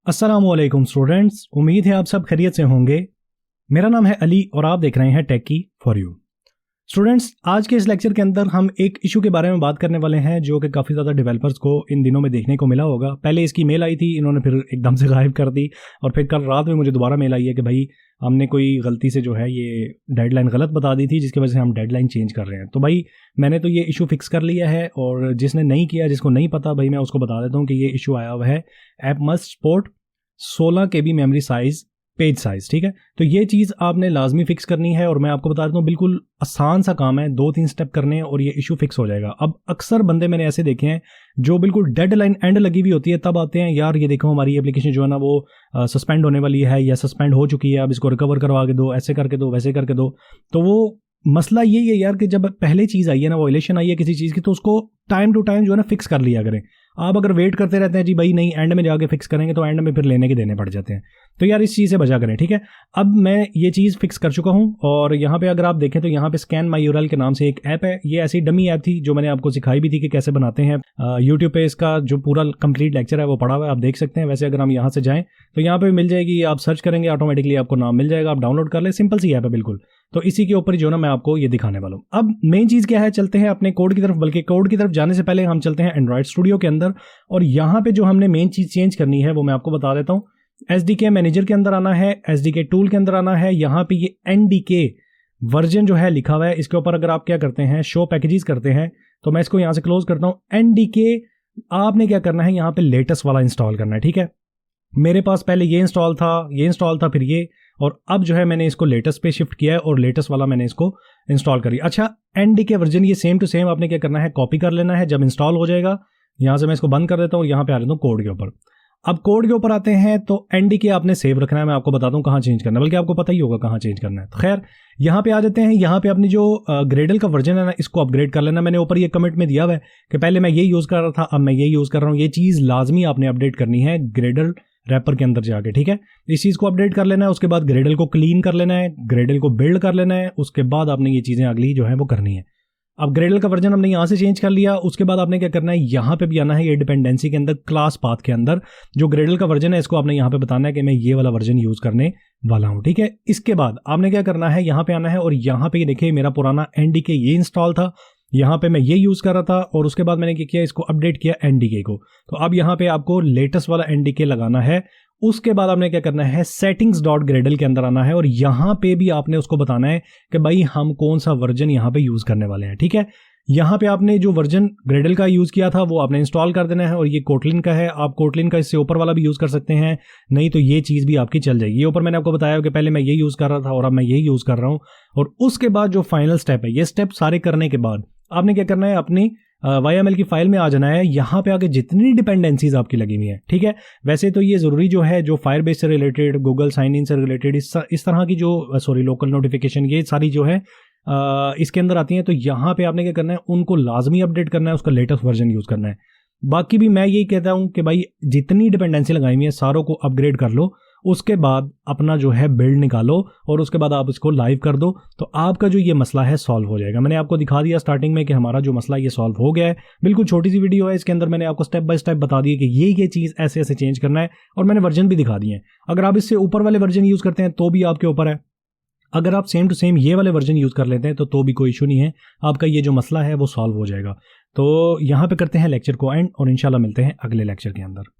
अस्सलामुअलैकुम स्टूडेंट्स, उम्मीद है आप सब खैरियत से होंगे। मेरा नाम है अली और आप देख रहे हैं टेकी फॉर यू। स्टूडेंट्स, आज के इस लेक्चर के अंदर हम एक इशू के बारे में बात करने वाले हैं जो कि काफ़ी ज़्यादा डेवलपर्स को इन दिनों में देखने को मिला होगा। पहले इसकी मेल आई थी, इन्होंने फिर एकदम से गायब कर दी और फिर कल रात में मुझे दोबारा मेल आई है कि भाई हमने कोई गलती से जो है ये डेडलाइन गलत बता दी थी, जिसकी वजह से हम डेडलाइन चेंज कर रहे हैं। तो भाई मैंने तो ये इशू फिक्स कर लिया है और जिसने नहीं किया, जिसको नहीं पता, भाई मैं उसको बता देता हूँ कि ये इशू आया हुआ है app must support 16 KB memory size page size. ठीक है, तो ये चीज़ आपने लाजमी फिक्स करनी है और मैं आपको बता देता हूँ बिल्कुल आसान सा काम है, 2-3 स्टेप करने हैं और ये इशू फिक्स हो जाएगा। अब अक्सर बंदे मैंने ऐसे देखे हैं जो बिल्कुल डेडलाइन एंड लगी हुई होती है तब आते हैं, यार ये देखो हमारी एप्लीकेशन जो है ना वो सस्पेंड होने वाली है या सस्पेंड हो चुकी है, अब इसको रिकवर करवा के दो, ऐसे करके दो, वैसे करके दो। तो वो मसला यही है यार कि जब पहले चीज़ आई है ना, वायलेशन आई है किसी चीज़ की, तो उसको टाइम टू टाइम जो है ना फिक्स कर लिया करें। आप अगर वेट करते रहते हैं जी भाई नहीं एंड में जाके फिक्स करेंगे, तो एंड में फिर लेने के देने पड़ जाते हैं। तो यार इस चीज़ से बचा करें। ठीक है, अब मैं ये चीज़ फिक्स कर चुका हूँ और यहाँ पे अगर आप देखें तो यहाँ पे स्कैन माई यूआरएल के नाम से एक ऐप है। ये ऐसी डमी ऐप थी जो मैंने आपको सिखाई भी थी कि कैसे बनाते हैं। यूट्यूब पे इसका जो पूरा कंप्लीट लेक्चर है वो पड़ा हुआ है, आप देख सकते हैं। वैसे अगर हम यहाँ से जाएँ तो यहाँ पे मिल जाएगी, आप सर्च करेंगे ऑटोमेटिकली आपको नाम मिल जाएगा, आप डाउनलोड कर ले, सिंपल सी ऐप है बिल्कुल। तो इसी के ऊपर जो ना मैं आपको ये दिखाने वाला हूँ। अब मेन चीज़ क्या है, चलते हैं अपने कोड की तरफ। बल्कि कोड की तरफ जाने से पहले हम चलते हैं एंड्रॉइड स्टूडियो के अंदर और यहाँ पे जो हमने मेन चीज़ चेंज करनी है वो मैं आपको बता देता हूँ। SDK मैनेजर के अंदर आना है, SDK टूल के अंदर आना है। यहाँ पे ये NDK वर्जन जो है लिखा हुआ है, इसके ऊपर अगर आप क्या करते हैं शो पैकेजेस करते हैं, तो मैं इसको यहाँ से क्लोज करता हूँ। NDK आपने क्या करना है, यहाँ पे लेटेस्ट वाला इंस्टॉल करना है। ठीक है, मेरे पास पहले ये इंस्टॉल था, फिर ये, और अब जो है मैंने इसको लेटेस्ट पे शिफ्ट किया है और लेटेस्ट वाला मैंने इसको इंस्टॉल कर लिया। अच्छा, NDK वर्जन ये सेम टू सेम आपने क्या करना है, कॉपी कर लेना है। जब इंस्टॉल हो जाएगा, यहाँ से मैं इसको बंद कर देता हूँ और यहाँ पे आ जाता हूँ कोड के ऊपर। अब कोड के ऊपर आते हैं तो NDK आपने सेव रखना है। मैं आपको बता दूं कहाँ चेंज करना है, बल्कि आपको पता ही होगा कहाँ चेंज करना है। तो खैर यहाँ पे आ जाते हैं। यहाँ पे अपनी जो ग्रेडल का वर्जन है ना, इसको अपग्रेड कर लेना। मैंने ऊपर ये कमेंट में दिया हुआ है कि पहले मैं ये यूज़ कर रहा था, अब मैं ये यूज़ कर रहा हूँ। ये चीज़ लाजमी आपने अपडेट करनी है ग्रेडल रैपर के अंदर जाके। ठीक है, इस चीज़ को अपडेट कर लेना है। उसके बाद ग्रेडल को क्लीन कर लेना है, ग्रेडल को बिल्ड कर लेना है। उसके बाद आपने ये चीज़ें अगली जो है वो करनी है। अब ग्रेडल का वर्जन हमने यहाँ से चेंज कर लिया। उसके बाद आपने क्या करना है, यहाँ पे भी आना है, ये डिपेंडेंसी के अंदर क्लास पाथ के अंदर जो ग्रेडल का वर्जन है इसको आपने यहाँ पे बताना है कि मैं ये वाला वर्जन यूज करने वाला हूँ। ठीक है, इसके बाद आपने क्या करना है, यहाँ पे आना है और यहाँ पे देखिए मेरा पुराना NDK ये इंस्टॉल था, यहाँ पे मैं ये यूज कर रहा था और उसके बाद मैंने क्या किया, इसको अपडेट किया NDK को। तो अब यहाँ पे आपको लेटेस्ट वाला NDK लगाना है। उसके बाद आपने क्या करना है, settings.gradle के अंदर आना है और यहाँ पे भी आपने उसको बताना है कि भाई हम कौन सा वर्जन यहाँ पे यूज करने वाले हैं। ठीक है, यहाँ पे आपने जो वर्जन ग्रेडल का यूज किया था वो आपने इंस्टॉल कर देना है और ये कोटलिन का है। आप कोटलिन का इससे ऊपर वाला भी यूज कर सकते हैं, नहीं तो ये चीज भी आपकी चल जाएगी। ये ऊपर मैंने आपको बताया कि पहले मैं ये यूज कर रहा था और अब मैं ये यूज कर रहा हूँ। और उसके बाद जो फाइनल स्टेप है, ये स्टेप सारे करने के बाद आपने क्या करना है, अपनी YML की फाइल में आ जाना है। यहाँ पे आके जितनी डिपेंडेंसीज आपकी लगी हुई हैं, ठीक है, वैसे तो ये जरूरी जो है जो फायरबेस से रिलेटेड, गूगल साइन इन से रिलेटेड, इस तरह की जो लोकल नोटिफिकेशन, ये सारी जो है इसके अंदर आती हैं। तो यहाँ पे आपने क्या करना है, उनको लाजमी अपडेट करना है, उसका लेटेस्ट वर्जन यूज करना है। बाकी भी मैं यही कहता हूँ कि भाई जितनी डिपेंडेंसी लगाई हुई है सारों को अपग्रेड कर लो। उसके बाद अपना जो है बिल्ड निकालो और उसके बाद आप इसको लाइव कर दो, तो आपका जो ये मसला है सॉल्व हो जाएगा। मैंने आपको दिखा दिया स्टार्टिंग में कि हमारा जो मसला ये सॉल्व हो गया है। बिल्कुल छोटी सी वीडियो है, इसके अंदर मैंने आपको स्टेप बाय स्टेप बता दिया कि ये चीज़ ऐसे ऐसे चेंज करना है और मैंने वर्जन भी दिखा दिए हैं। अगर आप इससे ऊपर वाले वर्जन यूज़ करते हैं तो भी आपके ऊपर है, अगर आप सेम टू सेम ये वाले वर्जन यूज़ कर लेते हैं तो भी कोई इशू नहीं है, आपका ये जो मसला है वो सॉल्व हो जाएगा। तो यहाँ पे करते हैं लेक्चर को एंड और इंशाल्लाह मिलते हैं अगले लेक्चर के अंदर।